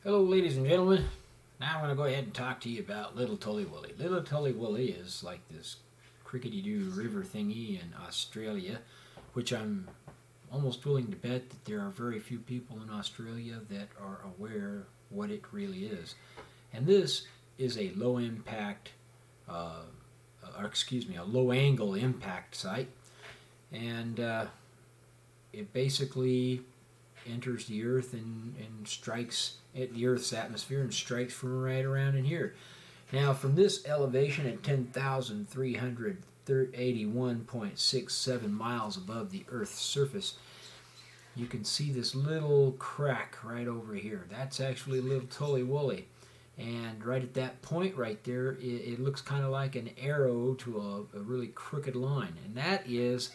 Hello, ladies and gentlemen. Now I'm going to go ahead and talk to you about Little Tooley Wooley. Little Tooley Wooley is like this crickety-doo river thingy in Australia, which I'm almost willing to bet that there are very few people in Australia that are aware what it really is. And this is a low-impact, a low-angle impact site, and it basically enters the Earth and strikes at the Earth's atmosphere and strikes from right around in here. Now, from this elevation at 10,381.67 miles above the Earth's surface, you can see this little crack right over here. That's actually Little Tooley Wooley. And right at that point right there, it looks kind of like an arrow to a really crooked line. And that is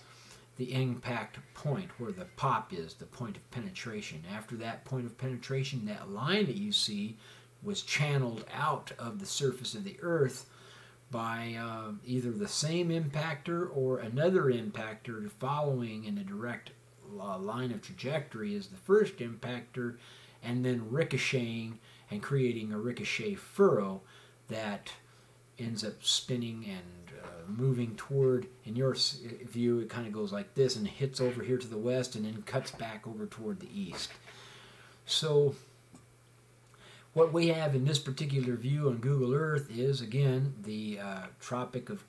the impact point, where the pop is, the point of penetration. After that point of penetration, that line that you see was channeled out of the surface of the Earth by either the same impactor or another impactor following in a direct line of trajectory as the first impactor, and then ricocheting and creating a ricochet furrow that ends up spinning and moving toward, in your view, it kind of goes like this and hits over here to the west and then cuts back over toward the east. So what we have in this particular view on Google Earth is, again, the Tropic of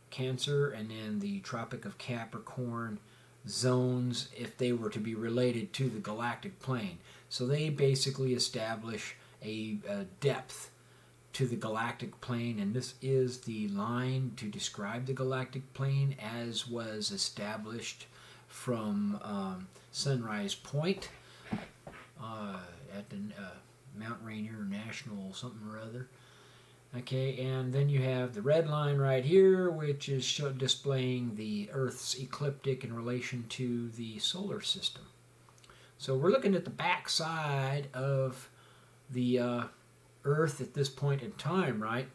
Cancer and then the Tropic of Capricorn zones, if they were to be related to the galactic plane. So they basically establish a depth to the galactic plane, and this is the line to describe the galactic plane as was established from Sunrise Point at the Mount Rainier National something or other. Okay, and then you have the red line right here, which is displaying the Earth's ecliptic in relation to the solar system. So we're looking at the back side of the Earth at this point in time, right?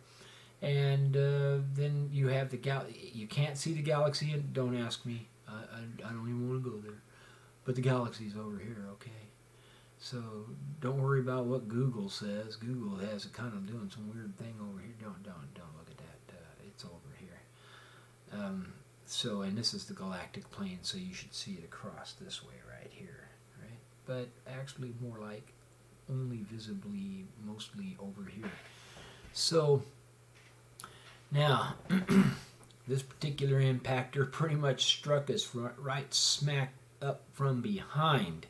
And then you have the you can't see the galaxy, and don't ask me. I don't even want to go there. But the galaxy's over here, okay? So don't worry about what Google says. Google has a kind of doing some weird thing over here. Don't look at that. It's over here. And this is the galactic plane, so you should see it across this way right here, right? But actually more like only visibly mostly over here. So now this particular impactor pretty much struck us right smack up from behind.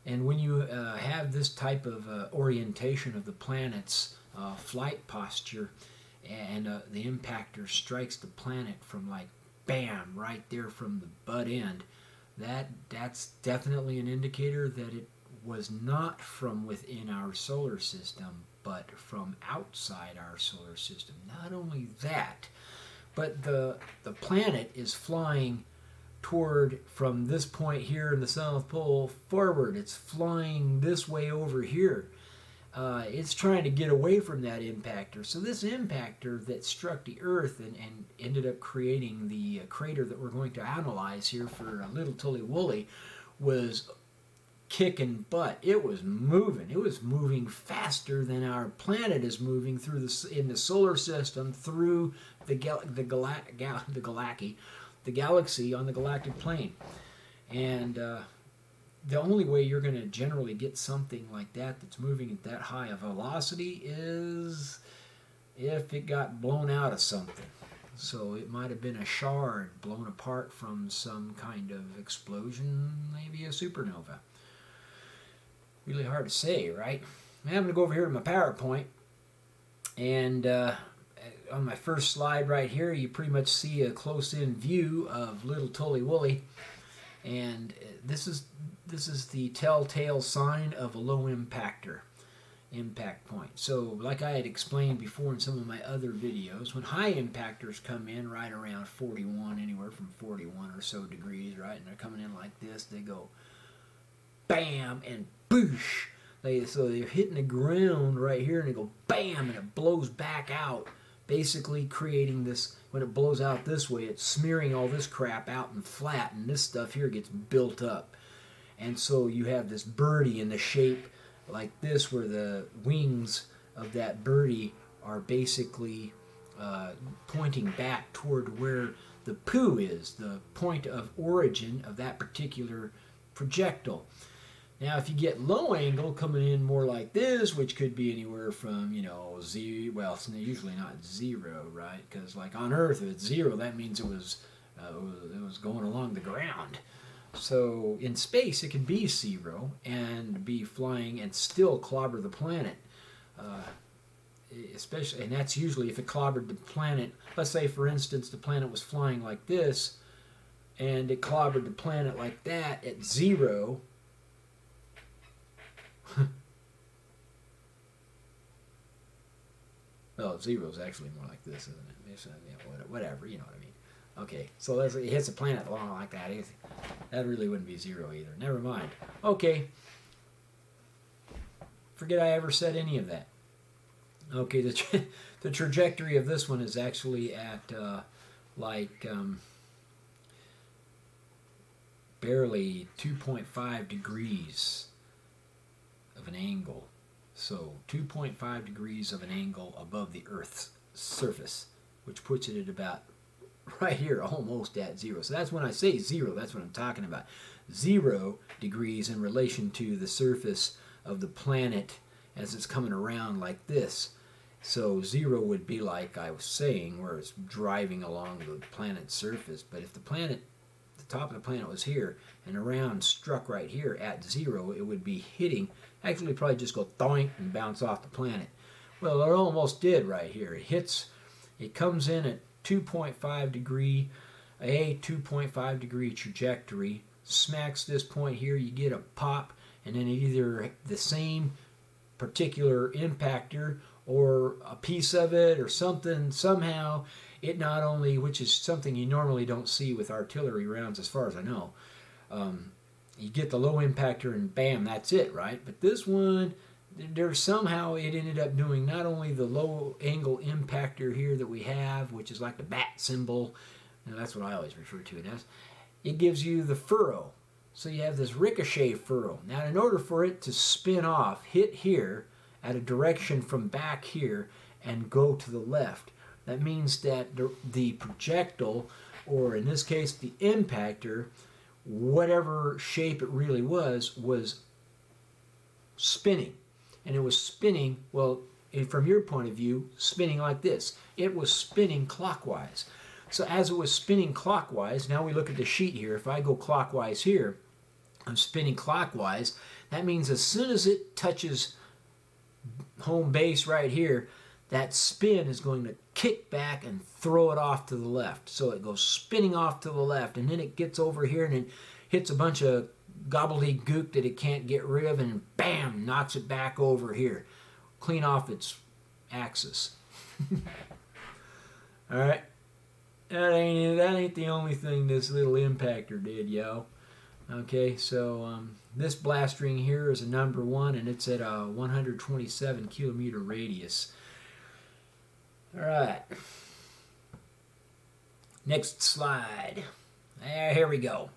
And when you have this type of orientation of the planet's flight posture, and the impactor strikes the planet from like bam right there from the butt end, that's definitely an indicator that it was not from within our solar system, but from outside our solar system. Not only that, but the planet is flying toward, from this point here in the South Pole forward. It's flying this way over here. It's trying to get away from that impactor. So this impactor that struck the Earth and ended up creating the crater that we're going to analyze here for Little Tooley Wooley was kicking butt. It was moving. It was moving faster than our planet is moving through in the solar system through the galaxy on the galactic plane. And the only way you're going to generally get something like that that's moving at that high a velocity is if it got blown out of something. So it might have been a shard blown apart from some kind of explosion, maybe a supernova. Really hard to say, right? I'm going to go over here to my PowerPoint, and on my first slide right here, you pretty much see a close-in view of Little Tooley Wooley, and this is the telltale sign of a low impact point. So like I had explained before in some of my other videos, when high impactors come in right around 41, anywhere from 41 or so degrees, right, and they're coming in like this, they go bam and boosh. So they're hitting the ground right here and they go bam and it blows back out, basically creating this. When it blows out this way, it's smearing all this crap out and flat, and this stuff here gets built up. And so you have this birdie in the shape like this, where the wings of that birdie are basically pointing back toward where the poo is, the point of origin of that particular projectile. Now, if you get low angle coming in more like this, which could be anywhere from, zero, well, it's usually not zero, right? Because like on Earth, if it's zero, that means it was going along the ground. So in space, it can be zero and be flying and still clobber the planet. Especially, and that's usually if it clobbered the planet. Let's say, for instance, the planet was flying like this, and it clobbered the planet like that at zero. Well, zero is actually more like this, isn't it? It's, whatever, you know what I mean. Okay, so it hits a planet along like that. That really wouldn't be zero either. Never mind. Okay. Forget I ever said any of that. Okay, the trajectory of this one is actually at barely 2.5 degrees of an angle. So 2.5 degrees of an angle above the Earth's surface, which puts it at about right here, almost at zero. So that's when I say zero, that's what I'm talking about. 0 degrees in relation to the surface of the planet as it's coming around like this. So 0 would be like I was saying, where it's driving along the planet's surface. But if the top of the planet was here and around struck right here at 0, it would be hitting, actually probably just go thoink and bounce off the planet. Well, it almost did right here. It comes in at 2.5 degree trajectory, smacks this point here, you get a pop, and then either the same particular impactor or a piece of it or something, somehow it not only, which is something you normally don't see with artillery rounds as far as I know, you get the low impactor and bam, that's it, right? But this one, somehow it ended up doing not only the low angle impactor here that we have, which is like the bat symbol, and that's what I always refer to it as, it gives you the furrow. So you have this ricochet furrow. Now in order for it to spin off, hit here at a direction from back here and go to the left, that means that the projectile, or in this case the impactor, whatever shape it really was spinning. And it was spinning, well, from your point of view, spinning like this. It was spinning clockwise. So as it was spinning clockwise, now we look at the sheet here. If I go clockwise here, I'm spinning clockwise. That means as soon as it touches home base right here, that spin is going to kick back and throw it off to the left. So it goes spinning off to the left, and then it gets over here and it hits a bunch of gobbledygook that it can't get rid of, and bam, knocks it back over here, clean off its axis. All right, that ain't the only thing this little impactor did, yo. Okay, so this blast ring here is a number 1, and it's at a 127 kilometer radius. All right, next slide. Here we go.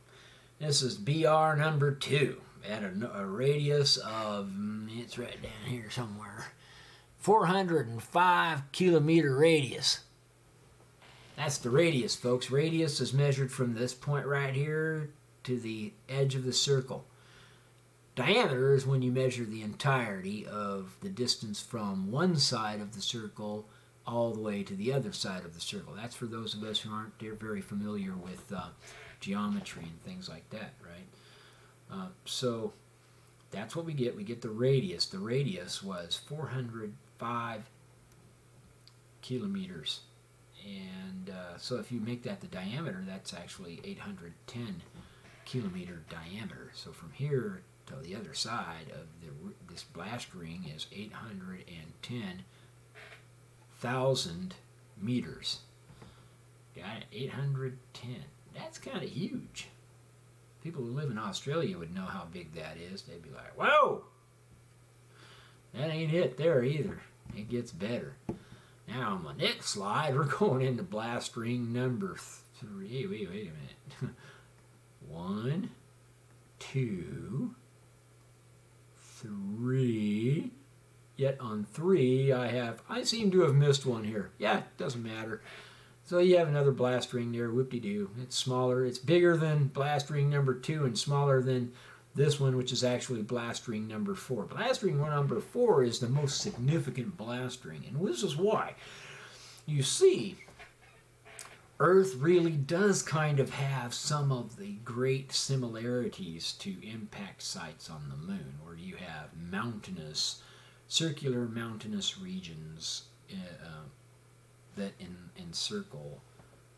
This is BR number 2 at a radius of, it's right down here somewhere, 405 kilometer radius. That's the radius, folks. Radius is measured from this point right here to the edge of the circle. Diameter is when you measure the entirety of the distance from one side of the circle all the way to the other side of the circle. That's for those of us who aren't very familiar with geometry and things like that, right? So that's what we get. We get the radius. The radius was 405 kilometers. And so if you make that the diameter, that's actually 810 kilometer diameter. So from here to the other side of this blast ring is 810,000 meters. Got it? 810. That's kind of huge. People who live in Australia would know how big that is. They'd be like, whoa! That ain't it there either. It gets better. Now on my next slide, we're going into blast ring number 3. Wait a minute. 1, 2, 3. yet on 3 I seem to have missed one here. Yeah, it doesn't matter. So you have another blast ring there, whoop-de-doo. It's smaller, it's bigger than blast ring number 2 and smaller than this one, which is actually blast ring number 4. Blast ring number 4 is the most significant blast ring, and this is why. You see, Earth really does kind of have some of the great similarities to impact sites on the moon, where you have mountainous, circular mountainous regions that encircle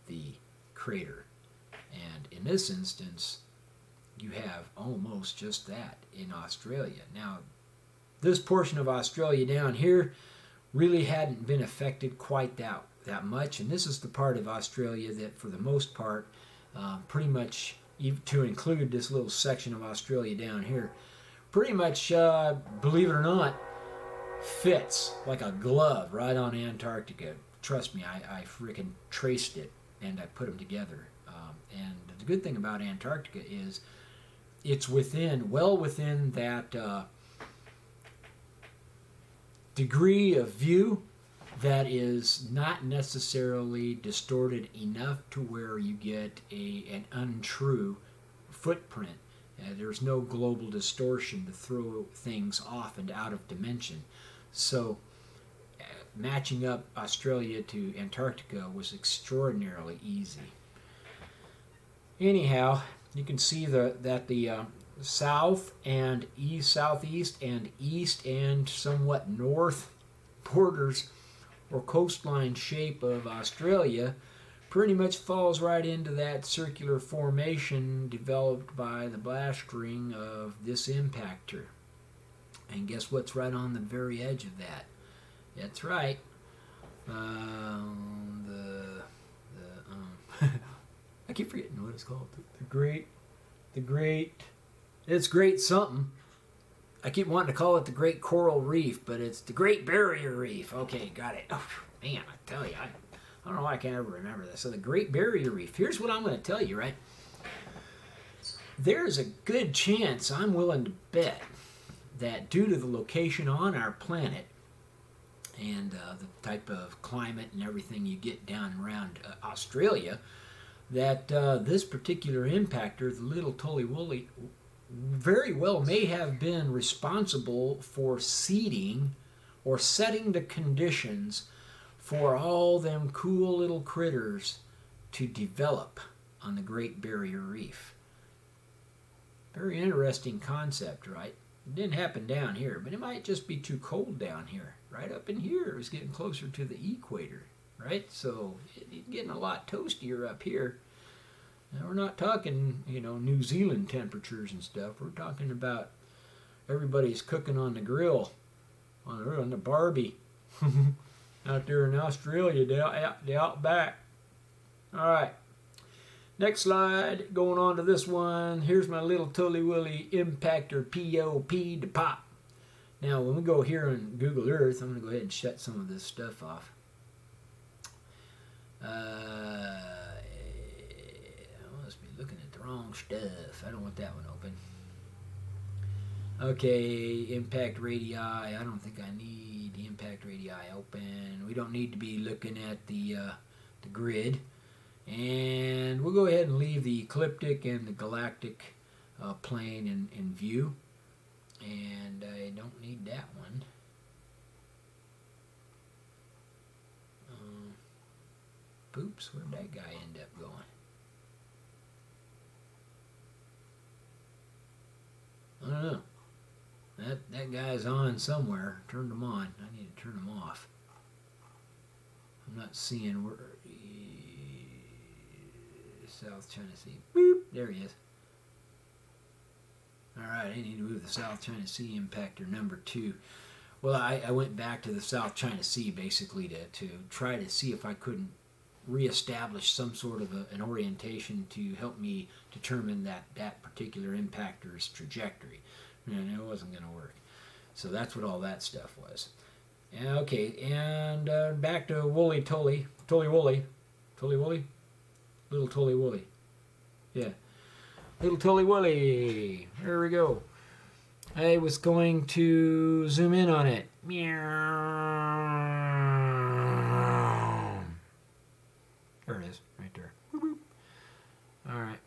the crater. And in this instance, you have almost just that in Australia. Now, this portion of Australia down here really hadn't been affected quite that much, and this is the part of Australia that, for the most part, pretty much, to include this little section of Australia down here, pretty much, believe it or not, fits like a glove right on Antarctica. Trust me, I freaking traced it and I put them together. And the good thing about Antarctica is it's well within that degree of view that is not necessarily distorted enough to where you get an untrue footprint. There's no global distortion to throw things off and out of dimension. So matching up Australia to Antarctica was extraordinarily easy. Anyhow, you can see that the south and east, southeast and east and somewhat north borders or coastline shape of Australia pretty much falls right into that circular formation developed by the blast ring of this impactor. And guess what's right on the very edge of that? That's right. I keep forgetting what it's called. It's Great something. I keep wanting to call it the Great Coral Reef, but it's the Great Barrier Reef. Okay, got it. Oh, man, I tell you, I don't know why I can't ever remember that. So the Great Barrier Reef. Here's what I'm going to tell you, right? There's a good chance, I'm willing to bet, that due to the location on our planet and the type of climate and everything you get down around Australia, that this particular impactor, the little Tooley Wooley, very well may have been responsible for seeding or setting the conditions for all them cool little critters to develop on the Great Barrier Reef. Very interesting concept, right? It didn't happen down here, but it might just be too cold down here. Right up in here, it was getting closer to the equator, right? So it's getting a lot toastier up here. Now, we're not talking, New Zealand temperatures and stuff. We're talking about everybody's cooking on the grill, on the Barbie, out there in Australia, the outback. All right. Next slide, going on to this one. Here's my little Tooley Wooley Impactor POP to pop. Now, when we go here on Google Earth, I'm going to go ahead and shut some of this stuff off. Looking at the wrong stuff. I don't want that one open. Okay, impact radii. I don't think I need the impact radii open. We don't need to be looking at the grid. And we'll go ahead and leave the ecliptic and the galactic plane in view. And I don't need that one. Oops, where'd that guy end up going? I don't know. That guy's on somewhere. Turned him on. I need to turn him off. I'm not seeing where. South China Sea. Boop. There he is. Alright, I need to move the South China Sea impactor number 2. Well, I went back to the South China Sea basically to try to see if I couldn't reestablish some sort of an orientation to help me determine that particular impactor's trajectory. And it wasn't going to work. So that's what all that stuff was. Okay, and back to Wooley Tooley. Tooley Wooley. Tooley Wooley? Little Tooley Wooley. Yeah. Little Tooley Wooley. There we go. I was going to zoom in on it. Meow. There it is, right there. All right.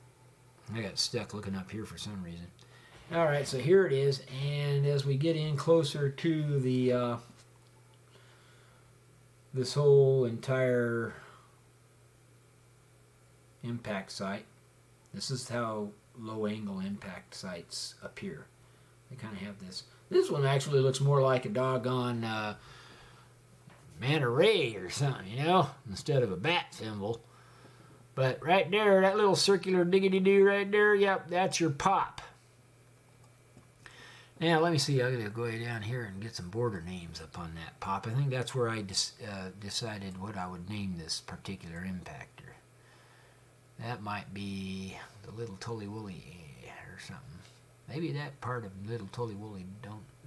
I got stuck looking up here for some reason. All right, so here it is, and as we get in closer to the this whole entire impact site, this is how low-angle impact sites appear. They kind of have this. This one actually looks more like a doggone manta ray or something, you know, instead of a bat symbol. But right there, that little circular diggity-doo right there, yep, that's your pop. Now, let me see. I'm going to go down here and get some border names up on that pop. I think that's where I decided what I would name this particular impactor. That might be the Little Tooley Wooley or something. Maybe that part of Little Tooley Wooley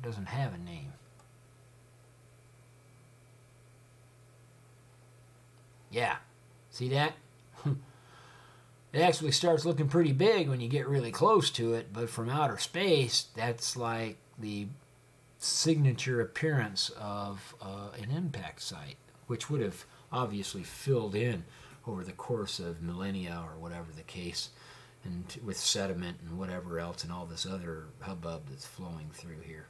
doesn't have a name. Yeah. See that? It actually starts looking pretty big when you get really close to it, but from outer space, that's like the signature appearance of an impact site, which would have obviously filled in over the course of millennia or whatever the case, and with sediment and whatever else and all this other hubbub that's flowing through here.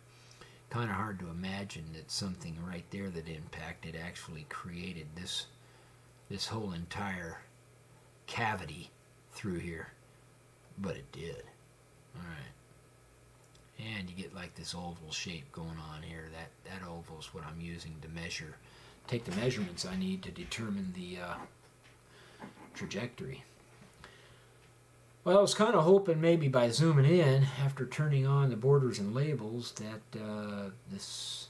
Kind of hard to imagine that something right there that impacted actually created this whole entire cavity through here, but it did. All right, and you get like this oval shape going on here. That oval is what I'm using to take the measurements I need to determine the trajectory. Well, I was kind of hoping maybe by zooming in after turning on the borders and labels that this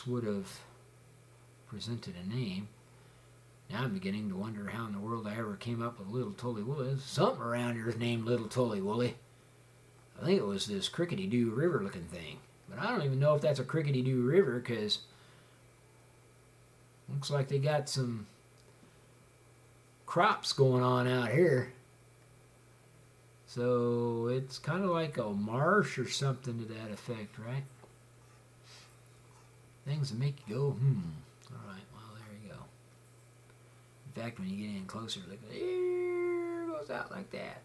would have presented a name. Now I'm beginning to wonder how in the world I ever came up with Little Tooley Wooley. There's something around here is named Little Tooley Wooley. I think it was this Crickety-Doo River looking thing. But I don't even know if that's a Crickety-Doo River, because looks like they got some crops going on out here. So it's kind of like a marsh or something to that effect, right? Things that make you go, All right, well, there you go. In fact, when you get in closer, look, there it goes out like that.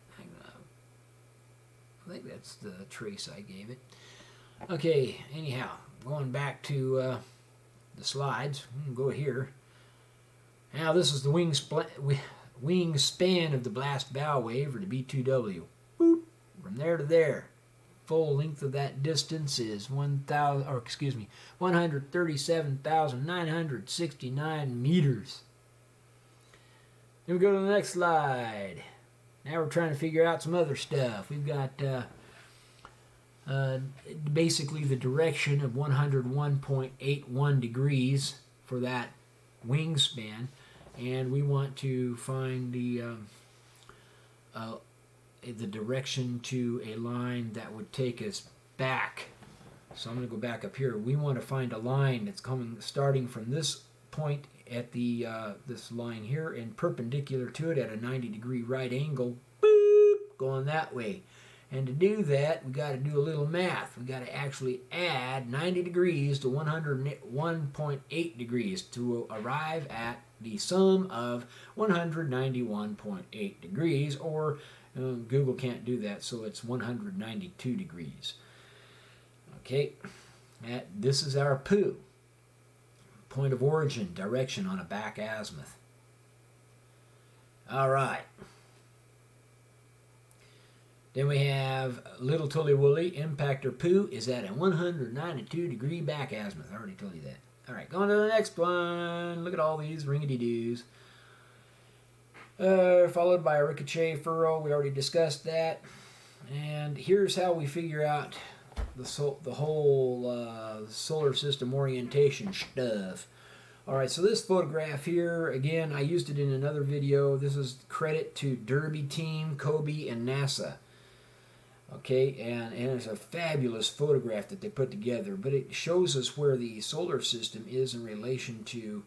I think that's the trace I gave it. Okay, anyhow, going back to the slides, we can go here. Now this is the wingspan of the blast bow wave, or the B2W. Boop, from there to there. Full length of that distance is 137,969 meters. Then we go to the next slide. Now we're trying to figure out some other stuff. We've got basically the direction of 101.81 degrees for that wingspan, and we want to find the direction to a line that would take us back. So I'm going to go back up here. We want to find a line that's starting from this point at the this line here and perpendicular to it at a 90-degree right angle, boop, going that way. And to do that, we got to do a little math. We got to actually add 90 degrees to 101.8 degrees to arrive at the sum of 191.8 degrees, or Google can't do that, so it's 192 degrees. Okay, this is our poo. Point of origin, direction on a back azimuth. All right. Then we have Little Tooley Wooley, impactor poo is at a 192 degree back azimuth. I already told you that. All right, going to the next one. Look at all these ringety-doos. Followed by a ricochet furrow. We already discussed that. And here's how we figure out the whole solar system orientation stuff. All right, so this photograph here, again, I used it in another video. This is credit to Derby Team, Kobe, and NASA. Okay, and it's a fabulous photograph that they put together, but it shows us where the solar system is in relation to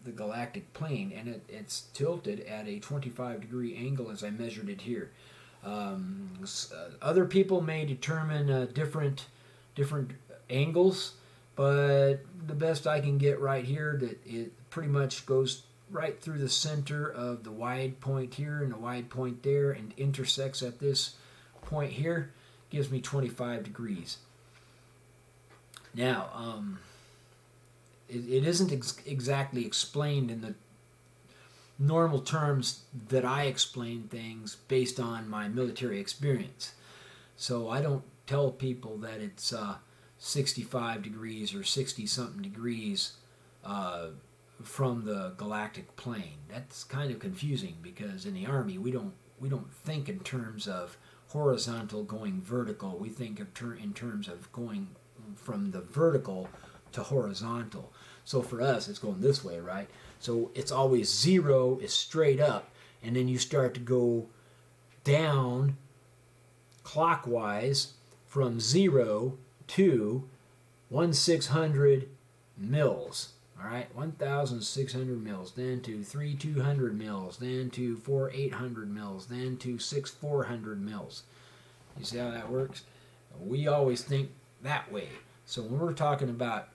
the galactic plane, and it's tilted at a 25-degree angle as I measured it here. Other people may determine different angles, but the best I can get right here, that it pretty much goes right through the center of the wide point here and the wide point there and intersects at this point here, gives me 25 degrees. Now, it isn't exactly explained in the normal terms that I explain things based on my military experience. So I don't tell people that it's 65 degrees or 60-something degrees from the galactic plane. That's kind of confusing because in the Army we don't think in terms of horizontal going vertical. We think in terms of going from the vertical to horizontal. So for us, it's going this way, right? So it's always 0 is straight up, and then you start to go down clockwise from 0 to 1,600 mils. All right, 1,600 mils, then to 3,200 mils, then to 4,800 mils, then to 6,400 mils. You see how that works? We always think that way. So when we're talking about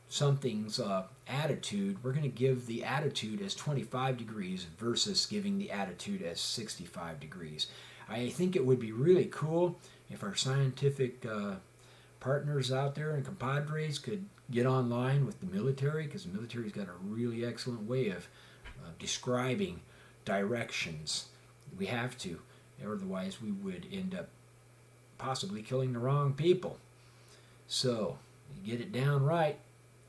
something's attitude, we're going to give the attitude as 25 degrees versus giving the attitude as 65 degrees. I think it would be really cool if our scientific partners out there and compadres could get online with the military, because the military's got a really excellent way of describing directions. We have to, otherwise we would end up possibly killing the wrong people. So you get it down right.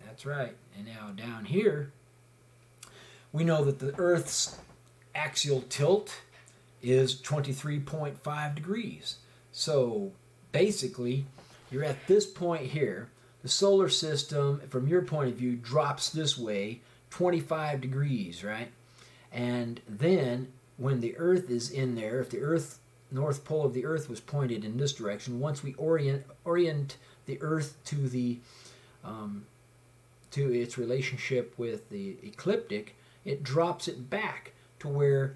That's right. And now down here, we know that the Earth's axial tilt is 23.5 degrees. So basically, you're at this point here. The solar system, from your point of view, drops this way 25 degrees, right? And then when the Earth is in there, if the North Pole of the Earth was pointed in this direction, once we orient the Earth to to its relationship with the ecliptic, it drops it back to where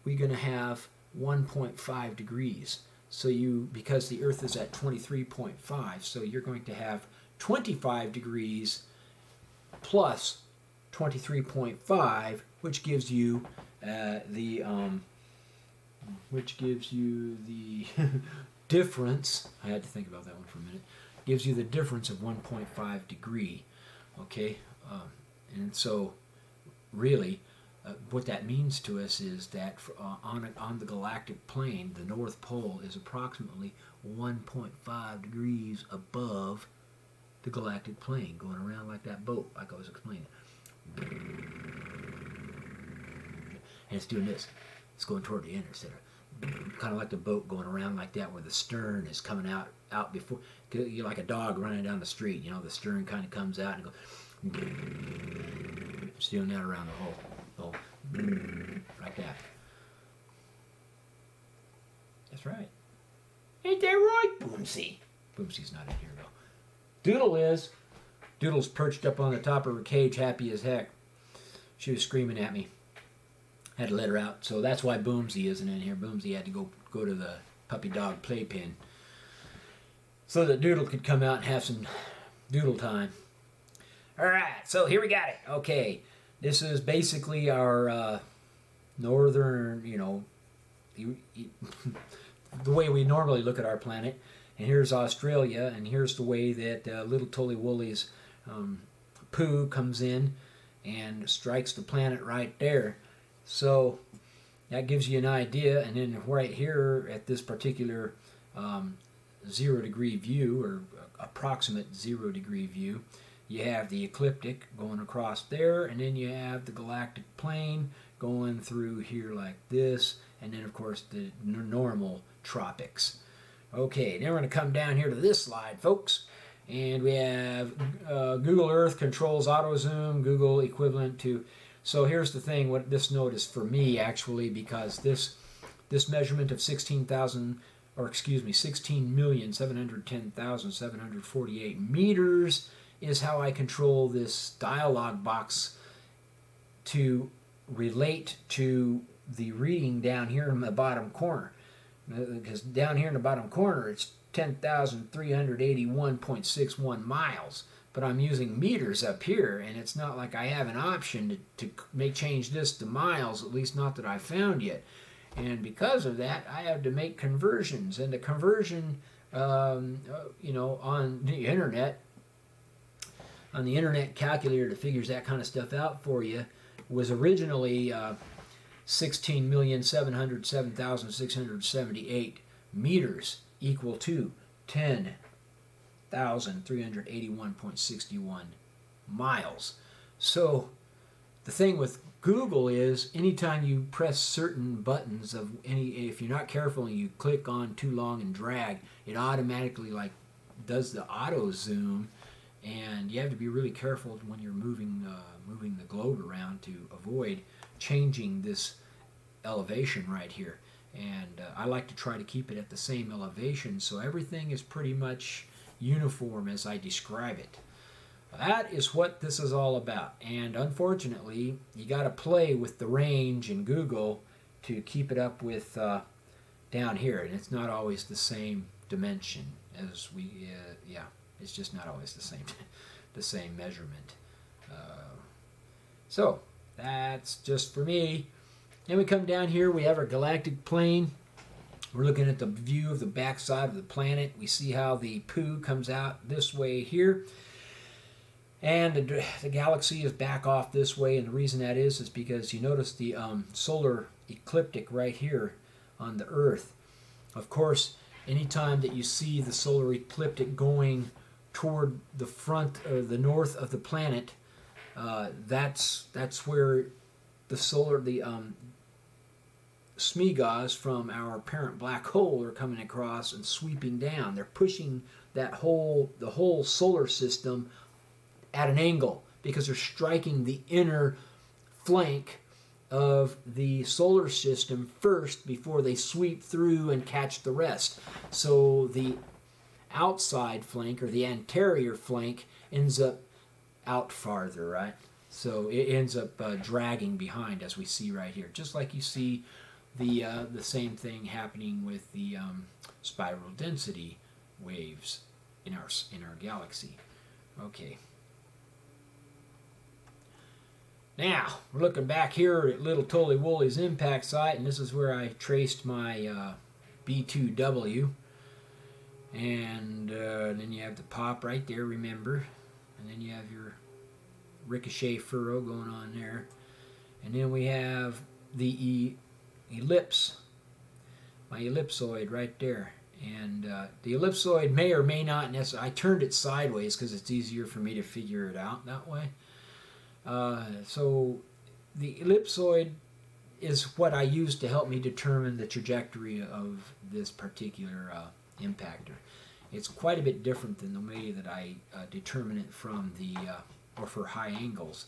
we're going to have 1.5 degrees. So because the Earth is at 23.5, so you're going to have 25 degrees plus 23.5, which gives you the difference. I had to think about that one for a minute. Gives you the difference of 1.5 degree. Okay, and so really, what that means to us is that on the galactic plane, the North Pole is approximately 1.5 degrees above the galactic plane, going around like that boat, like I was explaining. And it's doing this. It's going toward the end instead of kind of like the boat going around like that, where the stern is coming out before. You're like a dog running down the street. You know, the stern kind of comes out and goes. It's doing that around the whole like that. That's right. Ain't that right, Boomsy? Boomsy's not in here though. Doodle is. Doodle's perched up on the top of her cage, happy as heck. She was screaming at me. Had to let her out, so that's why Boomsy isn't in here. Boomsy had to go to the puppy dog playpen so that Doodle could come out and have some doodle time. All right, so here we got it. Okay, this is basically our northern, the way we normally look at our planet. And here's Australia, and here's the way that little Tooley Wooley's poo comes in and strikes the planet right there. So that gives you an idea. And then right here at this particular 0 degree view, or approximate 0 degree view, you have the ecliptic going across there, and then you have the galactic plane going through here like this, and then of course the normal tropics. Okay, now we're going to come down here to this slide, folks, and we have Google Earth controls auto zoom, Google equivalent to. So here's the thing, what this note is for me actually, because this measurement of 16,710,748 meters is how I control this dialog box to relate to the reading down here in the bottom corner. because down here in the bottom corner it's 10,381.61 miles, but I'm using meters up here, and it's not like I have an option to change this to miles, at least not that I've found yet. And because of that, I have to make conversions, and the conversion, on the internet calculator that figures that kind of stuff out for you, was originally 16,707,678 meters, equal to 10,381.61 miles. So the thing with Google is, anytime you press certain buttons if you're not careful and you click on too long and drag, it automatically does the auto zoom, and you have to be really careful when you're moving the globe around to avoid changing this elevation right here. And I like to try to keep it at the same elevation so everything is pretty much uniform as I describe it. That is what this is all about. And unfortunately, you got to play with the range in Google to keep it up with down here. And it's not always the same dimension as it's just not always the same measurement. So that's just for me. Then we come down here, we have our galactic plane. We're looking at the view of the backside of the planet. We see how the poo comes out this way here. And the galaxy is back off this way, and the reason that is because you notice the solar ecliptic right here on the Earth. Of course, anytime that you see the solar ecliptic going toward the front or the north of the planet, that's where the Smeagol's from our parent black hole are coming across and sweeping down. They're pushing the whole solar system at an angle because they're striking the inner flank of the solar system first before they sweep through and catch the rest. So the outside flank or the anterior flank ends up out farther, right? So it ends up dragging behind, as we see right here, just like you see the same thing happening with the spiral density waves in our galaxy. Okay. Now we're looking back here at little Tooley Wooley's impact site, and this is where I traced my B2W. And then you have the pop right there, remember, and then you have your ricochet furrow going on there, and then we have the ellipse, my ellipsoid right there. And the ellipsoid may or may not necessarily, I turned it sideways because it's easier for me to figure it out that way. So the ellipsoid is what I use to help me determine the trajectory of this particular impactor. It's quite a bit different than the way that I determine it from or for high angles.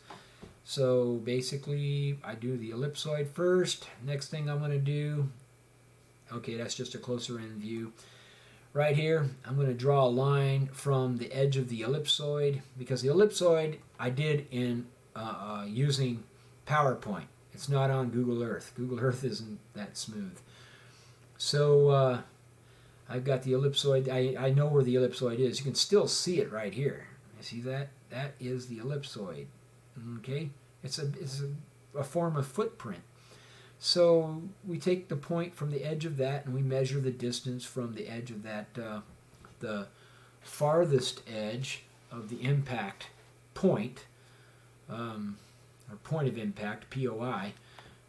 So basically, I do the ellipsoid first. Next thing I'm going to do, okay, that's just a closer in view. Right here, I'm going to draw a line from the edge of the ellipsoid, because the ellipsoid I did in using PowerPoint. It's not on Google Earth. Google Earth isn't that smooth. So I've got the ellipsoid. I know where the ellipsoid is. You can still see it right here. You see that? That is the ellipsoid. Okay? It's a form of footprint. So we take the point from the edge of that, and we measure the distance from the edge of that, the farthest edge of the impact point, or point of impact, POI,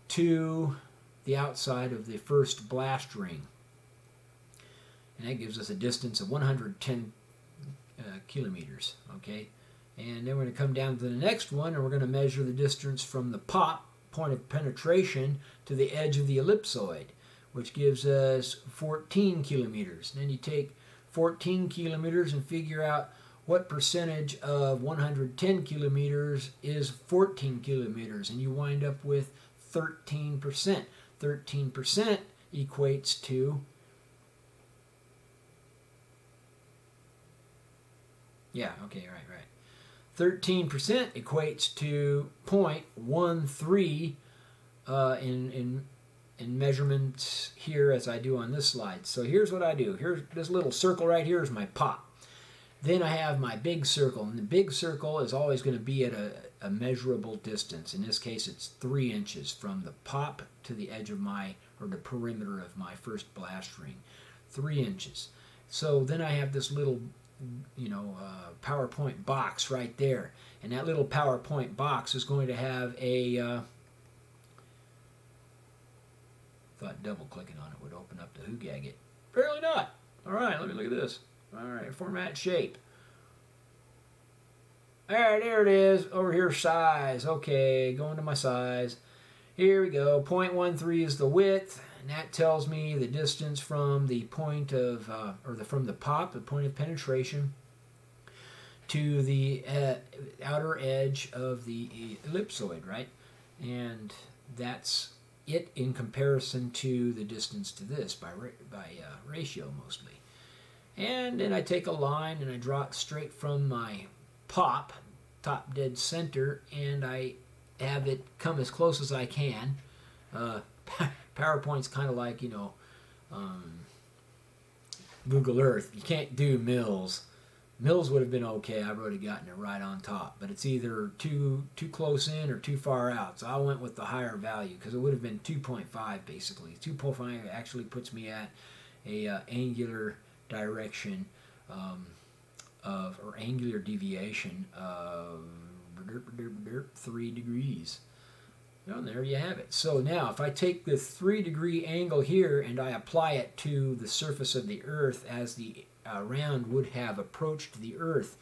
to the outside of the first blast ring. And that gives us a distance of 110 kilometers, okay? And then we're going to come down to the next one, and we're going to measure the distance from the pop, point of penetration, to the edge of the ellipsoid, which gives us 14 kilometers. And then you take 14 kilometers and figure out what percentage of 110 kilometers is 14 kilometers, and you wind up with 13%. 13% equates to, yeah, okay, right. 13% equates to 0.13 and measurements here as I do on this slide. So here's what I do. Here's this little circle right here is my pop. Then I have my big circle, and the big circle is always going to be at a measurable distance. In this case, it's 3 inches from the pop to the edge of my, or the perimeter of my first blast ring. 3 inches. So then I have this little, PowerPoint box right there. And that little PowerPoint box is going to have a, thought double clicking on it would open up the Who-Gag-It. Apparently not. All right, let me look at this. All right, format shape. All right, there it is. Over here, size. Okay, going to my size. Here we go. 0.13 is the width, and that tells me the distance from the point of, from the pop, the point of penetration, to the outer edge of the ellipsoid, right? And that's it in comparison to the distance to this by ratio mostly. And then I take a line and I draw it straight from my pop, top dead center, and I have it come as close as I can. PowerPoint's kind of like, Google Earth. You can't do mils. Mils would have been okay. I would have gotten it right on top. But it's either too close in or too far out. So I went with the higher value because it would have been 2.5 basically. 2.5 actually puts me at a angular direction or angular deviation of 3 degrees. And there you have it. So now if I take the 3-degree angle here and I apply it to the surface of the Earth as the round would have approached the Earth,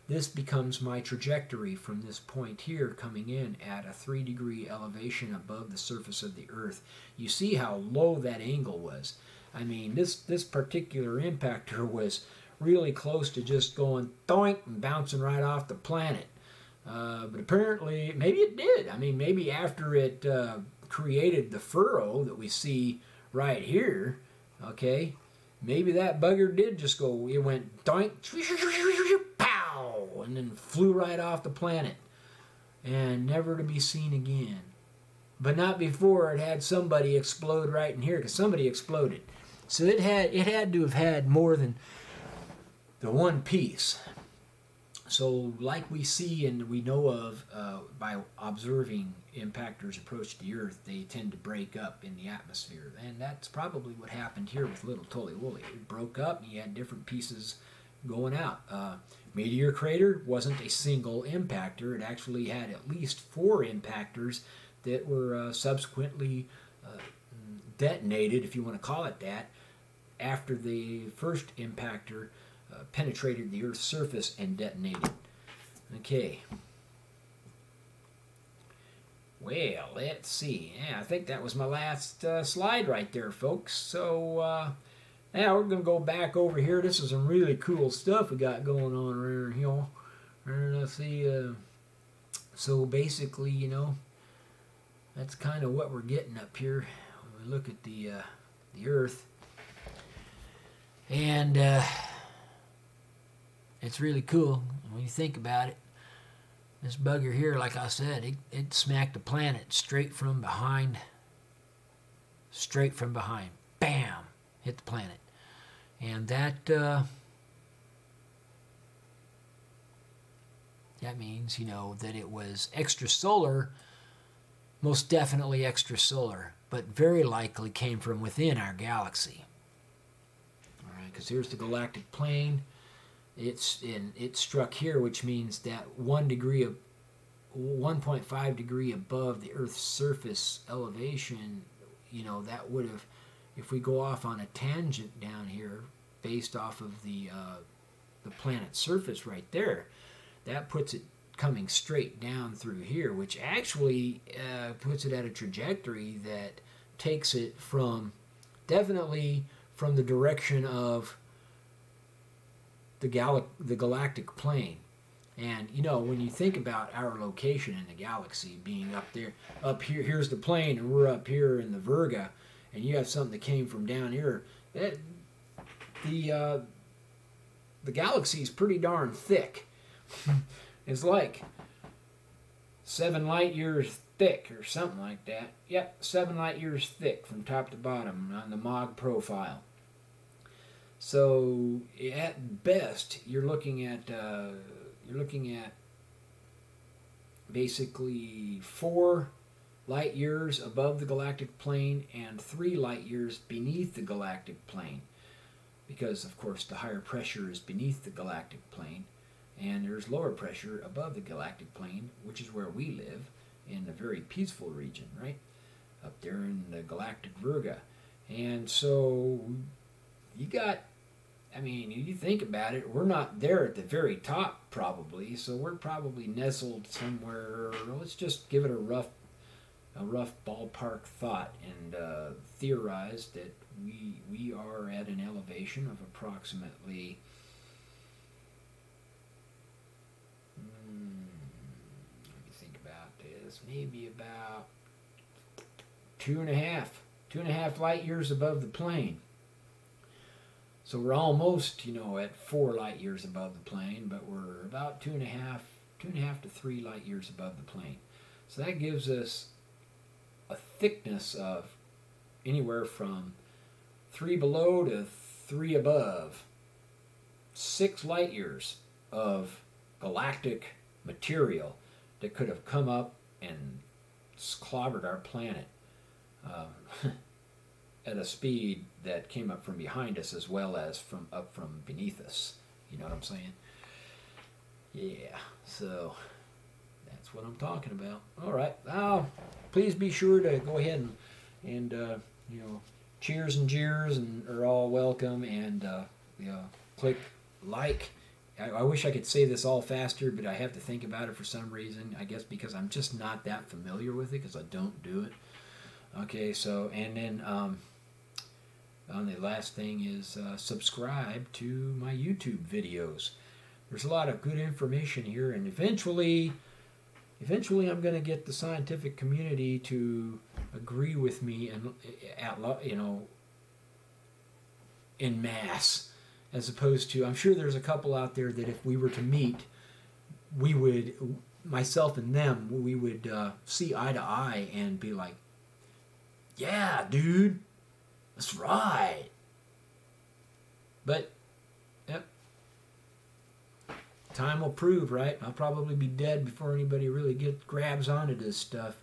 this becomes my trajectory from this point here coming in at a 3-degree elevation above the surface of the Earth. You see how low that angle was. I mean, this particular impactor was really close to just going doink and bouncing right off the planet. But apparently, maybe it did. I mean, maybe after it created the furrow that we see right here, okay, maybe that bugger did just go, it went doink, pow, and then flew right off the planet and never to be seen again. But not before it had somebody explode right in here, because somebody exploded. So it had to have had more than the one piece. So like we see and we know of by observing impactors approach the Earth, they tend to break up in the atmosphere. And that's probably what happened here with little Tooley Wooley. It broke up and you had different pieces going out. Meteor Crater wasn't a single impactor. It actually had at least 4 impactors that were subsequently detonated, if you want to call it that, after the first impactor penetrated the Earth's surface and detonated. Okay. Well, let's see. Yeah, I think that was my last slide right there, folks. So now we're going to go back over here. This is some really cool stuff we got going on around here. And let's see. So basically, that's kind of what we're getting up here when we look at the Earth. And it's really cool when you think about it. This bugger here, like I said, it smacked the planet straight from behind. Bam! Hit the planet. And that means, that it was extrasolar, most definitely extrasolar, but very likely came from within our galaxy. All right, because here's the galactic plane. It struck here, which means that 1.5 degree above the Earth's surface elevation, that would have, if we go off on a tangent down here based off of the planet's surface right there, that puts it coming straight down through here, which actually puts it at a trajectory that takes it definitely from the direction of the galactic plane. And when you think about our location in the galaxy being up there, up here, here's the plane, and we're up here in the Virga, and you have something that came from down here. The galaxy is pretty darn thick. It's like 7 light years thick or something like that. Yep, 7 light years thick from top to bottom on the MOG profile. So at best, you're looking at basically 4 light years above the galactic plane and 3 light years beneath the galactic plane, because of course the higher pressure is beneath the galactic plane and there's lower pressure above the galactic plane, which is where we live, in a very peaceful region, right up there in the galactic Virga. And so you got, I mean, you think about it, we're not there at the very top probably, so we're probably nestled somewhere. Let's just give it a rough ballpark thought and theorize that we are at an elevation of approximately let me think about this, maybe about 2.5 light years above the plane. So we're almost, at 4 light years above the plane, but we're about 2.5 to 3 light years above the plane. So that gives us a thickness of anywhere from 3 below to 3 above, 6 light years of galactic material that could have come up and clobbered our planet at a speed that came up from behind us as well as from beneath us. You know what I'm saying? Yeah, so that's what I'm talking about. All right, now please be sure to go ahead and cheers and jeers are all welcome, and click like. I wish I could say this all faster, but I have to think about it for some reason. I guess because I'm just not that familiar with it, because I don't do it. Okay, so, and then the last thing is subscribe to my YouTube videos. There's a lot of good information here, and eventually I'm going to get the scientific community to agree with me and in mass, as opposed to, I'm sure there's a couple out there that if we were to meet, we would, myself and them, we would see eye to eye and be like, yeah, dude, that's right. But, yep, time will prove, right? I'll probably be dead before anybody really grabs onto this stuff.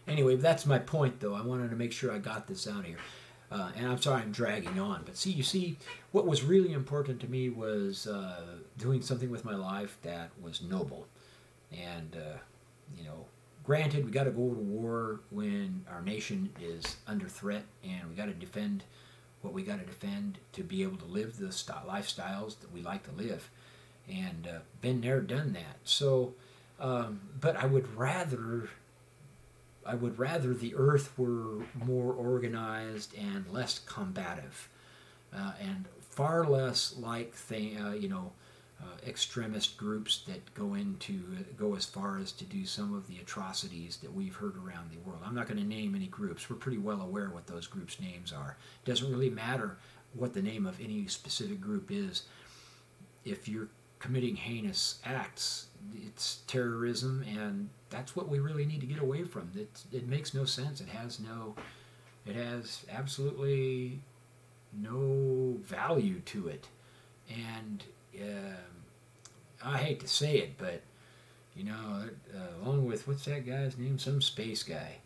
Anyway, that's my point, though. I wanted to make sure I got this out here. And I'm sorry I'm dragging on. But you see, what was really important to me was doing something with my life that was noble. And, granted, we got to go to war when our nation is under threat, and we got to defend what we got to defend to be able to live the lifestyles that we like to live. And been there, done that. So, but I would rather the Earth were more organized and less combative, and far less like extremist groups that go as far as to do some of the atrocities that we've heard around the world. I'm not going to name any groups. We're pretty well aware what those groups' names are. It doesn't really matter what the name of any specific group is. If you're committing heinous acts, it's terrorism, and that's what we really need to get away from. It makes no sense. It has absolutely no value to it. And I hate to say it, but along with, what's that guy's name? Some space guy.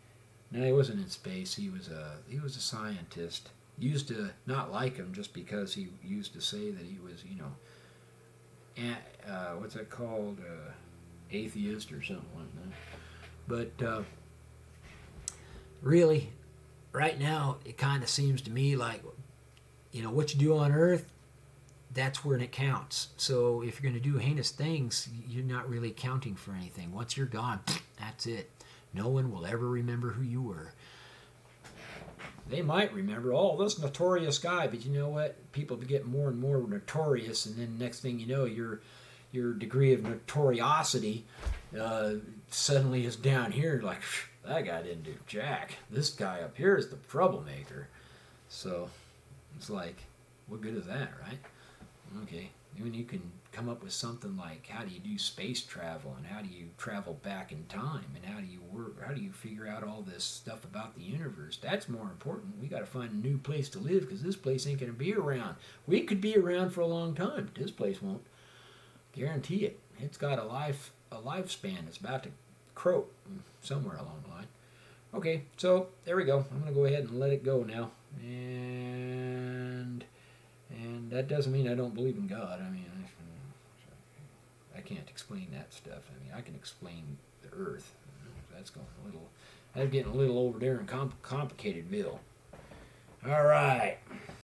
No, he wasn't in space. He was a scientist. Used to not like him just because he used to say that he was what's that called? Atheist or something like that. But really, right now, it kind of seems to me like, what you do on Earth, that's when it counts. So if you're going to do heinous things, you're not really counting for anything. Once you're gone, that's it. No one will ever remember who you were. They might remember, this notorious guy, but you know what? People get more and more notorious, and then next thing you know, your degree of notoriosity suddenly is down here. Like, that guy didn't do jack. This guy up here is the troublemaker. So it's like, what good is that, right? Okay, When you can come up with something like how do you do space travel and how do you travel back in time and how do you figure out all this stuff about the universe, that's more important. We got to find a new place to live because this place ain't going to be around. We could be around for a long time, but this place won't. Guarantee it. It's got a lifespan. It's about to croak somewhere along the line. Okay, so there we go. I'm going to go ahead and let it go now. And that doesn't mean I don't believe in God. I mean, I can't explain that stuff. I mean, I can explain the Earth. That's getting a little over there in complicatedville. All right.